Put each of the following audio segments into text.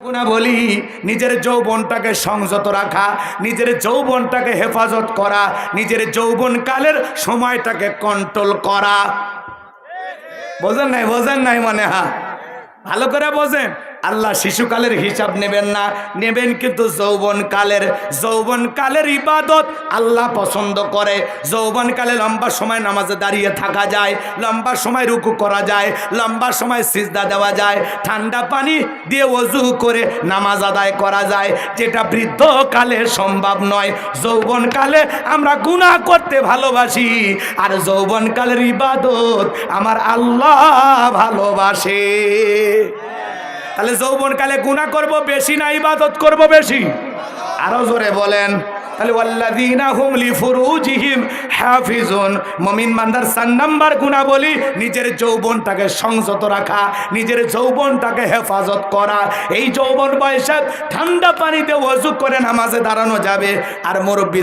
গুণা বলি নিজের যৌবনটাকে সংযত রাখা, নিজের যৌবনটাকে হেফাজত করা, নিজের যৌবনকালের সময়টাকে কন্ট্রোল করা। বোঝেন নাই মনে হয়? ভালো করে বোঝেন। আল্লাহ শিশুকালের হিসাব নেবেন না, নেবেন কিন্তু যৌবনকালের ইবাদত আল্লাহ পছন্দ করে। যৌবনকালে লম্বা সময় নামাজে দাঁড়িয়ে থাকা যায়, লম্বা সময় রুকু করা যায়, লম্বা সময় সিজদা দেওয়া যায়, ঠান্ডা পানি দিয়ে ওযু করে নামাজ আদায় করা যায়, যেটা বৃদ্ধকালে সম্ভব নয়। যৌবনকালে আমরা গুনাহ করতে ভালোবাসি, আর যৌবনকালের ইবাদত আমার আল্লাহ ভালোবাসে। তাহলে যৌবনকালে গুনাহ করব বেশি না ইবাদত করব বেশি? আরো জোরে বলেন। তাহলে ওয়াল্লাযীনা হুম লিফুরুজিহিম হাফিজুন, মুমিন বান্দার 4 নাম্বার গুনাহ বলি নিজের যৌবনটাকে সংযত রাখা, নিজের যৌবনটাকে হেফাজত করা। এই যৌবন বয়সে ঠান্ডা পানিতে ওযু করে নামাজে দাঁড়ানো যাবে, আর মুরব্বি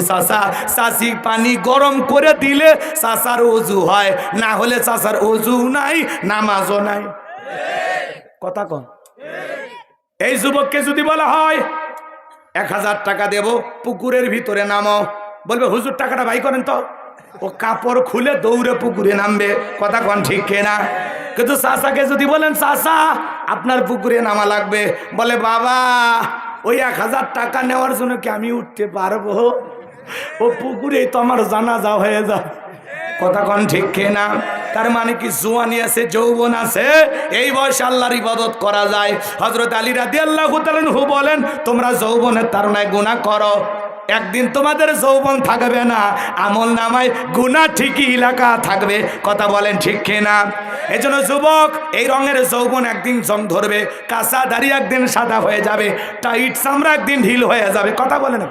চাচি পানি গরম করে দিলে চাচার ওযু হয়, না হলে চাচার ওযু নাই, নামাজও নাই। কথা কম। এই যুবককে যদি বলা হয় 1000 টাকা দেব, পুকুরের ভিতরে নামো, বলবে হুজুর টাকাটা ভাই করেন তো। ও কাপড় খুলে দৌড়ে পুকুরে নামবে। কথা কন ঠিক কিনা? কিন্তু চাচাকে যদি বলেন চাচা আপনার পুকুরে নামা লাগবে, বলে বাবা ওই 1000 টাকা নেওয়ার জন্য কি আমি উঠতে পারবো? ও পুকুরেই তো আমার জানাজা হয়ে যায়। কথা কন ঠিক কিনা? তার মানে কি জওয়ানি আছে, যৌবন আছে, এই বয়সে আল্লাহর ইবাদত করা যায়। হযরত আলী রাদিয়াল্লাহু তাআলা আনহু বলেন, তোমরা যৌবনের তাড়নায় গুনাহ করো, একদিন তোমাদের যৌবন থাকবে না, আমল নামায় গুনাহ ঠিকই লেখা থাকবে। কথা বলেন ঠিক কিনা? এই জন্য যুবক, এই রঙের যৌবন একদিন জং ধরবে, কাঁচা দাড়ি একদিন সাদা হয়ে যাবে, টাইট চামড়া একদিন ঢিল হয়ে যাবে। কথা বলেন।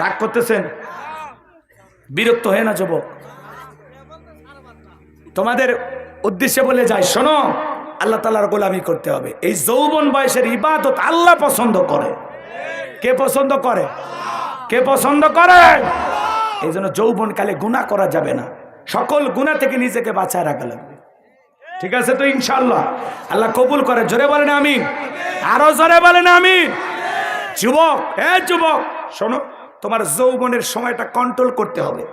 রাগ করতেছেন? বিরক্ত হয়ে না যুবক? তোমাদের উদ্দেশ্যে বলে যায়, শোনো, আল্লাহ তাআলার গোলামি করতে হবে। এই যৌবন বয়সের ইবাদত আল্লাহ পছন্দ করে। কে পছন্দ করে? কে পছন্দ করে? এই জন্য যৌবনকালে গুনাহ করা যাবে না, সকল গুনাহ থেকে নিজেকে বাঁচায় রাখা লাগবে। ঠিক আছে তো? ইনশাআল্লাহ আল্লাহ কবুল করে। জোরে বলেন আমিন। আরো জোরে বলেন আমিন। যুবক, যুবক শোনো, তোমার যৌবনের সময়টা কন্ট্রোল করতে হবে।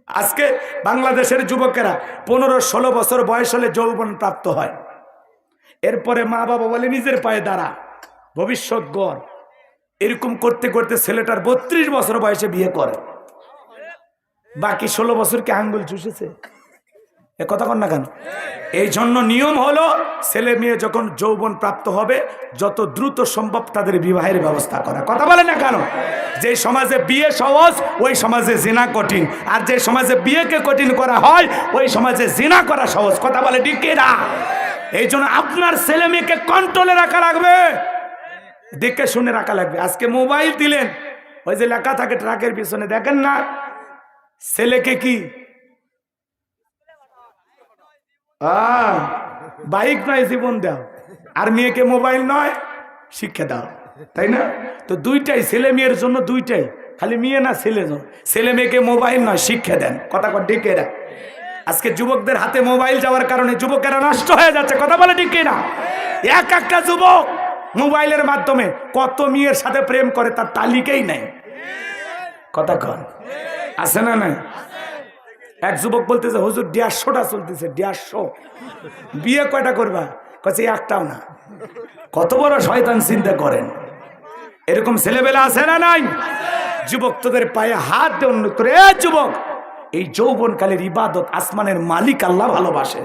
আজকে বাংলাদেশের যুবকেরা 15-16 বছর বয়স হলে যৌবন প্রাপ্ত হয়। এরপরে মা বাবা বলে নিজের পায়ে দাঁড়া, ভবিষ্যৎ গড়। এরকম করতে করতে ছেলেটার 32 বছর বয়সে বিয়ে করে, বাকি 16 বছর কি আঙ্গুল চুষেছে? এ কথা কন না কেন? এই জন্য নিয়ম হলো, ছেলে মেয়ে যখন যৌবন প্রাপ্ত হবে যত দ্রুত সম্ভব তাদের বিবাহের ব্যবস্থা করা। কথা বলে না কেন? যে সমাজে বিয়ে সহজ ওই সমাজে জিনা কঠিন, আর যে সমাজে বিয়েকে কঠিন করা হয় ওই সমাজে জিনা করা সহজ। কথা বলে ঠিক না? এই জন্য আপনার ছেলে মেয়েকে কন্ট্রোলে রাখা লাগবে, দেখে শুনে রাখা লাগবে। আজকে মোবাইল দিলেন, ওই যে লেখা থাকে ট্রাকের পিছনে, দেখেন না ছেলেকে কি বাইক নয় জীবন দাও, আর মেয়েকে মোবাইল নয় শিক্ষা দাও, তাই না? তো দুইটাই ছেলে মেয়ের জন্য, দুইটাই, খালি মেয়ে না ছেলে, ছেলে মেয়েকে মোবাইল নয় শিক্ষা দেন। কথা কর ঠিক না? আজকে যুবকদের হাতে মোবাইল যাওয়ার কারণে যুবকেরা নষ্ট হয়ে যাচ্ছে। কথা বলে ঠিক না? একটা যুবক মোবাইলের মাধ্যমে কত মেয়ের সাথে প্রেম করে তার তালিকাই নাই। কথা কন আছে না? নাই। এক যুবক বলতেছে, হুজুর 150টা চলতেছে, 150। বিয়ে কয়টা করবা? কাছে একটাও না। কত বড় শয়তান চিন্তা করেন। এরকম ছেলেবেলা আছে না নাই? যুবক তোদের পায়ে হাত দিয়ে অনুরোধ করে, যুবক, এই যৌবনকালের ইবাদত আসমানের মালিক আল্লাহ ভালোবাসে।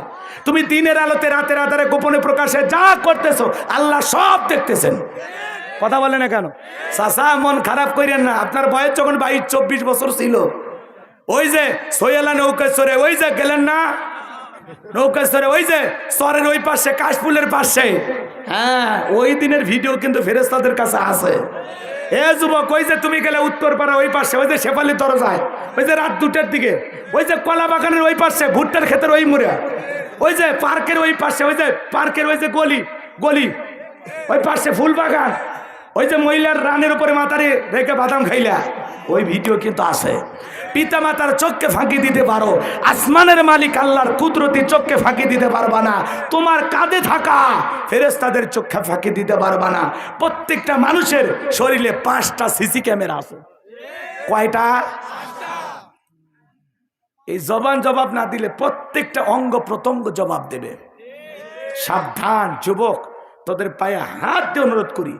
তুমি দিনের আলোতে রাতের আধারে গোপনে প্রকাশে যা করতেছো আল্লাহ সব দেখতেছেন। কথা বলে না কেন? চাচা মন খারাপ করেন না, আপনার বয়স যখন 22-24 বছর ছিল, ওই যে সৈয়ালা নৌকেশ্বরে ওই যে গেলেন না, নৌকেশ্বরে ওই যে চরের ওই পাশে কাশফুলের পাশে, হ্যাঁ ওই দিনের ভিডিও কিন্তু ফেরেশতাদের কাছে আছে। যুবক, ওই যে তুমি গেলে উত্তরপাড়া ওই পাশে, ওই যে শেফালি দরজায়, ওই যে রাত 2টার দিকে, ওই যে কলা বাগানের ওই পাশে, ভুট্টার ক্ষেতের ওই মুড়ে, ওই যে পার্কের ওই পাশে, ওই যে পার্কের ওই যে গলি ওই পাশে ফুল বাগান, ওই যে মহিলার রানের উপরে মাথারে রেখে বাদাম খাইলা, ওই ভিডিও কিন্তু আছে। পিতা মাতার চোখকে ফাঁকি দিতে পারো, আসমানের মালিক আল্লাহর কুদরতি চোখকে ফাঁকি দিতে পারবা না। তোমার কাঁধে থাকা ফেরেশতাদের চোখকে ফাঁকি দিতে পারবা না। প্রত্যেকটা মানুষের শরীরে 5টা সিসি ক্যামেরা আছে। কয়টা? এই জবান জবাব না দিলে প্রত্যেকটা অঙ্গ প্রত্যঙ্গ জবাব দেবে। সাবধান যুবক, তোদের পায়ে হাত দিয়ে অনুরোধ করি,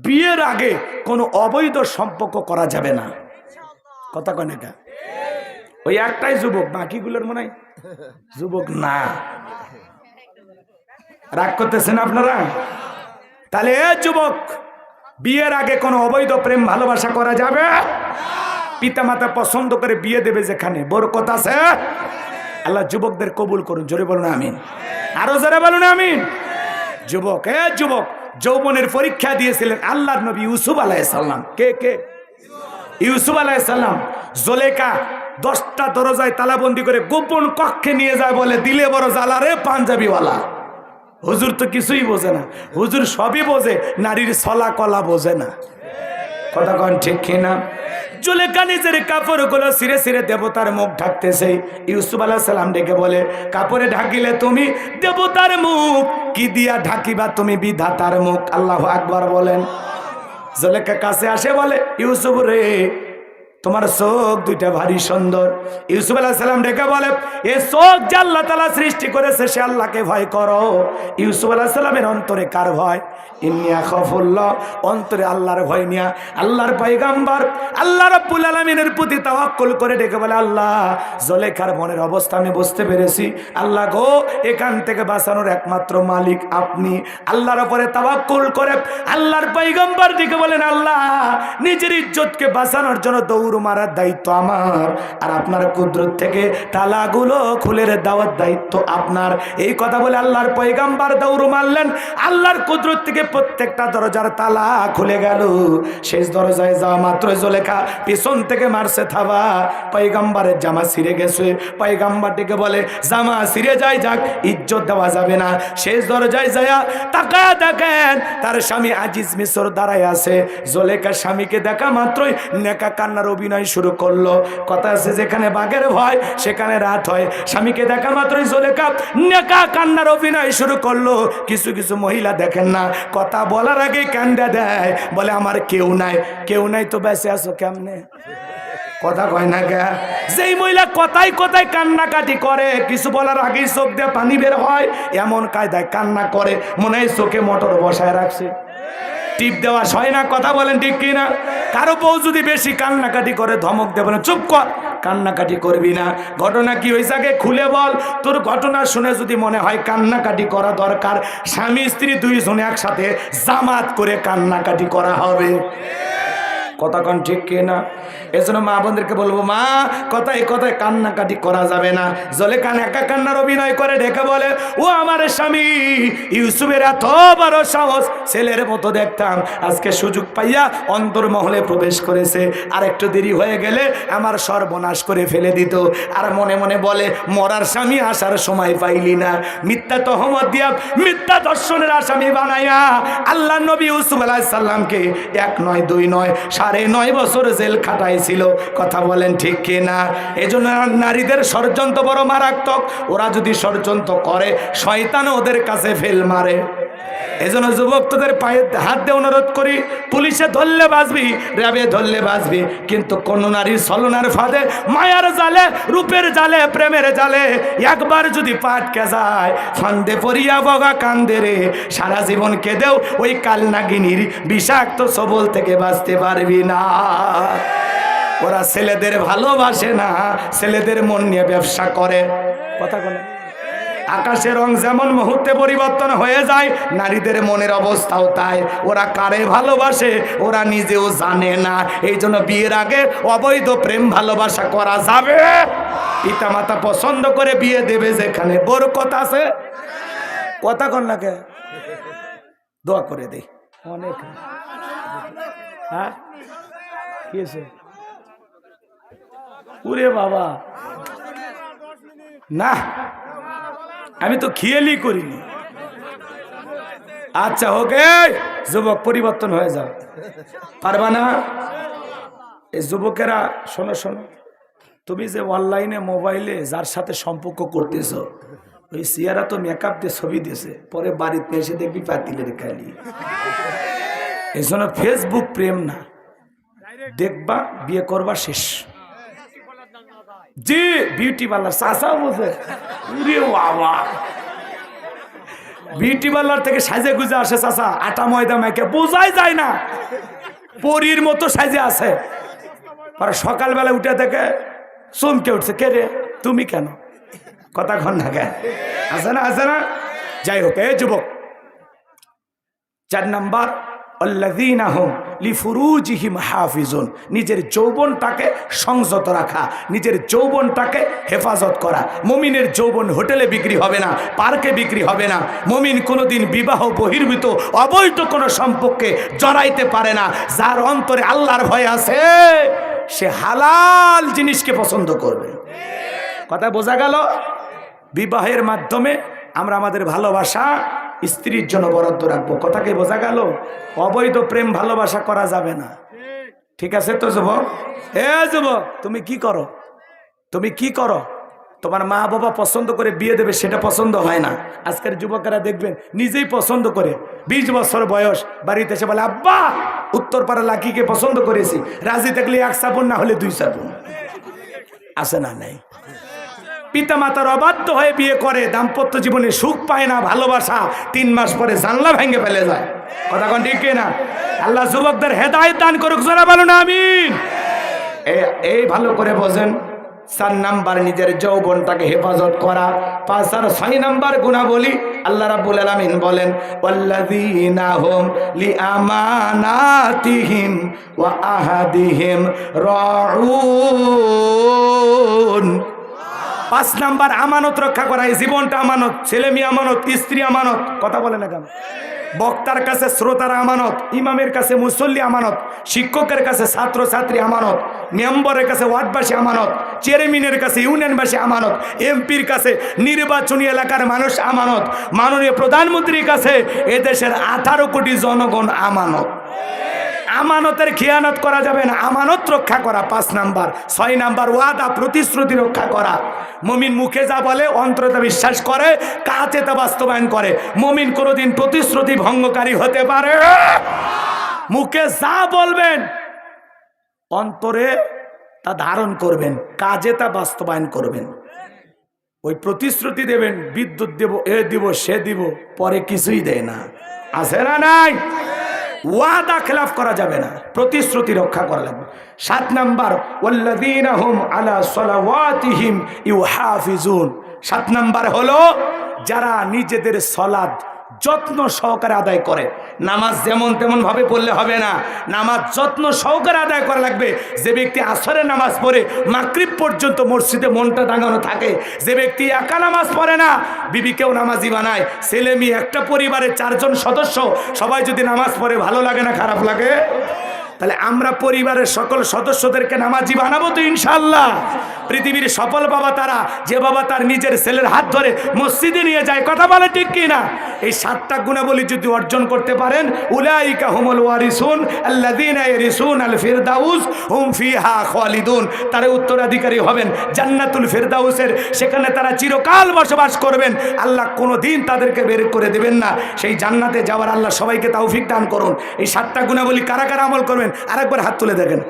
বিয়ের আগে কোনো অবৈধ সম্পর্ক করা যাবে না। কথা কয় না? ওই একটাই যুবক, বাকিগুলোর মনে হয় যুবক না। রাগ করতেছেন আপনারা? তাহলে যুবক, বিয়ের আগে কোনো অবৈধ প্রেম ভালোবাসা করা যাবে? পিতামাতা পছন্দ করে বিয়ে দেবে যেখানে, বরকত আছে। আল্লাহ যুবকদের কবুল করুন, জোরে বলুন আমিন। আরো জোরে বলুন আমিন। যুবক, যুবক, যৌবনের পরীক্ষা দিয়েছিলেন আল্লাহর নবী ইউসুফ আলাইহিস সালাম। কে? ইউসুফ আলাইহিস সালাম। জুলেখা 10টা দরজায় তালাবন্দি করে গোপন কক্ষে নিয়ে যায়, বলে দিলে বড় জ্বালা রে পাঞ্জাবিওয়ালা। হুজুর তো কিছুই বোঝে না, হুজুর সবই বোঝে, নারীর ছলা কলা বোঝে না। কথা কন ঠিক কিনা? জুলেখা নিজের কাপড়গুলো ছিঁড়ে ছিঁড়ে দেবতার মুখ ঢাকতেছে। ইউসুফ আলাইহিস সালাম ডেকে বলে, কাপড়ে ঢাকিলে তুমি দেবতার মুখ, কি দিয়া ঢাকিবা তুমি বিধাতার মুখ? আল্লাহু আকবার বলেন। জুলেখা কাছে আসে বলে, ইউসুফ রে, তোমার চোখ দুইটা ভারী সুন্দর। ইউসুফ আলাইহিস সালাম ডেকে বলে, এ চোখ যে আল্লাহ তাআলা সৃষ্টি করেছে, সে আল্লাহকে ভয় করো। ইউসুফ আলাইহিস সালামের অন্তরে কার ভয়? ইন্নী আখাফুল্লাহ, অন্তরে আল্লাহর ভয় নিয়া আল্লাহর পয়গম্বর আল্লাহ রাব্বুল আলামিনের প্রতি তাওয়াক্কুল করে ডেকে বলে, আল্লাহ, জুলেখার মনের অবস্থা আমি বুঝতে পেরেছি। আল্লাহ গো, এখান থেকে বাঁচানোর একমাত্র মালিক আপনি। আল্লাহর উপরে তাওয়াক্কুল করে আল্লাহর পয়গম্বর ডেকে বলেন, আল্লাহ, নিজের ইজ্জতকে বাঁচানোর জন্য দৌড় মারার দায়িত্ব আমার, আর আপনার কুদরত থেকে তালাগুলো খুলে দেওয়ার দায়িত্ব আপনার। এই কথা বলে আল্লাহর পয়গম্বর দৌড় মারলেন। আল্লাহর কুদরত থেকে প্রত্যেকটা দরজার তালা খুলে গেল। শেষ দরজায় যাওয়া মাত্র জুলেখা পিছন থেকে মারছে থাবা। পয়গম্বরের জামা ছিঁড়ে গেছে। পয়গম্বর ডেকে বলে, জামা ছিঁড়ে যায় যাক, ইজ্জত দেওয়া যাবে না। শেষ দরজায় যায় তাকায় দেখেন তার স্বামী আজিজ মিশর দাঁড়ায় আছে। জুলেখার স্বামীকে দেখা মাত্রই নেকা কান্নার অভিনয় শুরু করলো। কথা আছে, যেখানে বাঘের ভয় সেখানে রাত হয়। স্বামীকে দেখা মাত্রই জুলেখা নেকা কান্নার অভিনয় শুরু করলো। কিছু কিছু মহিলা দেখেন না, কথা বলার আগে কান্দা দেয়, বলে আমার কেউ নাই। কেউ নাই তো বেঁচে আছো কেমনে? কথা কয় না কে? যেই মহিলা কথায় কথায় কান্নাকাটি করে, কিছু বলার আগেই চোখ দিয়ে পানি বের হয়, এমন কায়দায় কান্না করে মনে হয় চোখে মোটর বসায় রাখছে। টিপ দেওয়া হয় না। কথা বলেন ঠিক কিনা? কারো বউ যদি বেশি কান্নাকাটি করে, ধমক দেবে না, চুপ কর, কান্নাকাটি করবি না। ঘটনা কি হয়েছে আগে খুলে বল। তোর ঘটনা শুনে যদি মনে হয় কান্নাকাটি করা দরকার, স্বামী স্ত্রী দুইজনে একসাথে জামাত করে কান্নাকাটি করা হবে। কথা কন ঠিক কিনা? এজন্য মা বোনদেরকে বলবো, মা, কথায় কথায় কান্নাকাটি করা যাবে না। জুলেখা একা কান্নার অভিনয় করে ডেকে বলে, ও আমার স্বামী, ইউসুফের এত বড় সাহস, ছেলের মতো দেখতাম, আজকে সুযোগ পাইয়া অন্তর্মহলে প্রবেশ করেছে। আর একটু দেরি হয়ে গেলে আমার সর্বনাশ করে ফেলে দিত। আর মনে মনে বলে, মরার স্বামী আসার সময় পাইলি না। মিথ্যা তহমত দিয়া মিথ্যা দর্শনের আসামি বানাইয়া আল্লাহ নবী ইউসুফ আলাইহিস সালামকে 1 নয় 2 নয় 9.5 বছর জেল খাটাইছিল। কথা বলেন ঠিক কিনা? এজন্য নারীদের ষড়যন্ত্র বড় মারাত্মক। ওরা যদি ষড়যন্ত্র করে, শয়তান ওদের কাছে ফেল মারে। এজন্য যুবক, তোদের পায়ে হাত দিয়ে অনুরোধ করি, পুলিশে ধরলে বাঁচবি, র্যাবে ধরলে বাঁচবি, কিন্তু কোন নারীর ছলনার ফাঁদে, মায়ার জালে, রূপের জালে, প্রেমের জালে একবার যদি পাটকে যায়, ফান্দে পড়িয়া বগা কান্দে রে, সারা জীবন কেঁদেও ওই কালনাগিনীর বিষাক্ত সবল থেকে বাঁচতে পারবি না। ওরা ছেলেদের ভালোবাসে না, ছেলেদের মন নিয়ে ব্যবসা করে। কথা বলে, আকাশের রং যেমন মুহূর্তে পরিবর্তন হয়ে যায়, নারীদের মনের অবস্থাও তাই। ওরা কারে ভালোবাসে ওরা নিজেও জানে না। এই জন্য বিয়ের আগে অবৈধ প্রেম ভালোবাসা করা যাবে? পিতামাতা পছন্দ করে বিয়ে দেবে যেখানে, বরকত আছে। কথা কন না কে? দোয়া করে দেই অনেক। হ্যাঁ, কি আছে? ওরে বাবা, না, আমি তো খেয়ালই করিনি। আচ্ছা, ওকে, যুবক পরিবর্তন হয়ে যাও, পারবা না? এই যুবকেরা শোনো শোনো, তুমি যে অনলাইনে মোবাইলে যার সাথে সম্পর্ক করতেছ, ওই সিয়ারা তো মেকআপ দিয়ে ছবি দিয়েছে, পরে বাড়িতে এসে দেখবি পাতিলের কালি। এই জন্য ফেসবুক প্রেম না, দেখবা বিয়ে করবা শেষ। জি বিউটি পার্লার চাষা বোঝে, বাবা বিউটি পার্লার থেকে সাজে গুজে আসে চাষা, আটা ময়দা মেখে বোঝাই যায় না, পরীর মতো সাজে আছে। পরে সকালবেলা উঠে থেকে চমকে উঠছে, কে রে তুমি কেন, কথা ঘন না কেন, আছে না আছে না? যাই হোক, এই যুবক 4 নাম্বার আল্লাযীনা হুম লিফুরুজিহিম হাফিজুন, নিজের যৌবনটাকে সংযত রাখা, নিজের যৌবনটাকে হেফাজত করা। মুমিনের যৌবন হোটেলে বিক্রি হবে না, পার্কে বিক্রি হবে না। মুমিন কোনোদিন বিবাহ বহির্ভূত অবৈধ কোনো সম্পর্কে জড়াইতে পারে না। যার অন্তরে আল্লাহর ভয় আছে সে হালাল জিনিসকে পছন্দ করবে। কথা বোঝা গেল? বিবাহের মাধ্যমে আমরা আমাদের ভালোবাসা স্ত্রীর জন্য বরাদ্দ রাখবো। কথাকে বোঝা গেল? অবৈধ প্রেম ভালোবাসা করা যাবে না। ঠিক আছে তো যুবক? যুবক তুমি কি করো, তুমি কি করো? তোমার মা বাবা পছন্দ করে বিয়ে দেবে, সেটা পছন্দ হয় না। আজকের যুবকেরা দেখবেন নিজেই পছন্দ করে, 20 বছর বয়স বাড়িতে এসে বলে আব্বা উত্তরপাড়া লাকিকে পছন্দ করেছি, রাজি থাকলে 1 সাবুন, না হলে 2 সাবুন। আছে না নাই? পিতা মাতার অবাধ্য হয়ে বিয়ে করে, দাম্পত্য জীবনে সুখ পায় না, ভালোবাসা 3 মাস পরে জানলা ভেঙে ফেলে যায়। কথা কোন ঠিক না? আল্লাহ যুবকদের হেদায়েত দান করুক, যারা বলো না আমিন। এই ভালো করে বোঝেন। 4 নাম্বার নিজের যৌবনটাকে হেফাজত করা। 5 আর 6 নাম্বার গুণাবলী আল্লাহ রাব্বুল আলামিন বলেন ওয়াল্লাযীনা হুম লিআমানাতিহিম ওয়া আহাদিহিম রাউন। 5 নাম্বার আমানত রক্ষা করা। এই জীবনটা আমানত, ছেলে মেয়ে আমানত, স্ত্রী আমানত। কথা বলে না কেন? বক্তার কাছে শ্রোতার আমানত, ইমামের কাছে মুসল্লি আমানত, শিক্ষকের কাছে ছাত্র ছাত্রী আমানত, মেম্বারের কাছে ওয়ার্ডবাসী আমানত, চেয়ারম্যানের কাছে ইউনিয়নবাসী আমানত, এমপির কাছে নির্বাচনী এলাকার মানুষ আমানত, মাননীয় প্রধানমন্ত্রীর কাছে এদেশের 18 কোটি জনগণ আমানত। আমানতের খেয়ানত করা যাবে না, আমানত রক্ষা করা 5 নাম্বার। 6 নাম্বার ওয়াদা প্রতিশ্রুতি রক্ষা করা। মুমিন মুখে যা বলে অন্তরে বিশ্বাস করে, কাজে তা বাস্তবায়ন করে। মুমিন কোনোদিন প্রতিশ্রুতি ভঙ্গকারী হতে পারে? মুখে যা বলবেন অন্তরে তা ধারণ করবেন, কাজে তা বাস্তবায়ন করবেন। ওই প্রতিশ্রুতি দেবেন, বিদ্যুৎ দেব, এ দিব, সে দিব, পরে কিছুই দেয় না। আছে না নাই? ওয়াদা খেলাফ করা যাবে না, প্রতিশ্রুতি রক্ষা করা লাগবে। 7 নাম্বার ওয়াল্লাযীনা হুম আলা সালাওয়াতিহিম ইউহাফিজুন। 7 নাম্বার হলো যারা নিজেদের সালাত যত্ন সহকারে আদায় করে। নামাজ যেমন তেমন ভাবে পড়লে হবে না, নামাজ যত্ন সহকারে আদায় করা লাগবে। যে ব্যক্তি আসরের নামাজ পড়ে মাগরিব পর্যন্ত মসজিদে মনটা দাঁড়ানো থাকে, যে ব্যক্তি একা নামাজ পড়ে না বিবিকেও নামাজি বানায়, ছেলে মেয়ে একটা পরিবারের 4 জন সদস্য সবাই যদি নামাজ পড়ে, ভালো লাগে না খারাপ লাগে? তাহলে আমরা পরিবারের সকল সদস্যদেরকে নামাজি বানাবো তো ইনশাআল্লাহ। পৃথিবীর সফল বাবা তারা, যে বাবা তার নিজের ছেলের হাত ধরে মসজিদে নিয়ে যায়। কথা বলে ঠিক কি না? এই 7টা গুণাবলী যদি অর্জন করতে পারেন, উলাইকা হুমুল ওয়ারিসুন আল্লাযীনা ইয়ারিসুনাল ফিরদাউস হুম ফিহা খালিদুন। তারা উত্তরাধিকারী হবেন জান্নাতুল ফিরদাউসের, সেখানে তারা চিরকাল বসবাস করবেন। আল্লাহ কোনোদিন তাদেরকে বের করে দেবেন না। সেই জান্নাতে যাওয়ার আল্লাহ সবাইকে তৌফিক দান করুন। এই 7টা গুণাবলী কারা কারা আমল করবেন আরেকবার হাত তুলে দেখেন।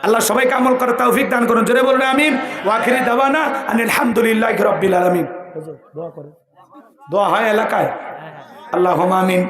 আল্লাহ সবাইকে আমল করার তৌফিক দান করুন। জোরে বলুন আমিন। ওয়া আখিরি দাওয়ানা আনিল হামদুলিল্লাহি রাব্বিল আলামিন। দোয়া করে, দোয়া হয় এলাকায়। আল্লাহুম্মা আমিন।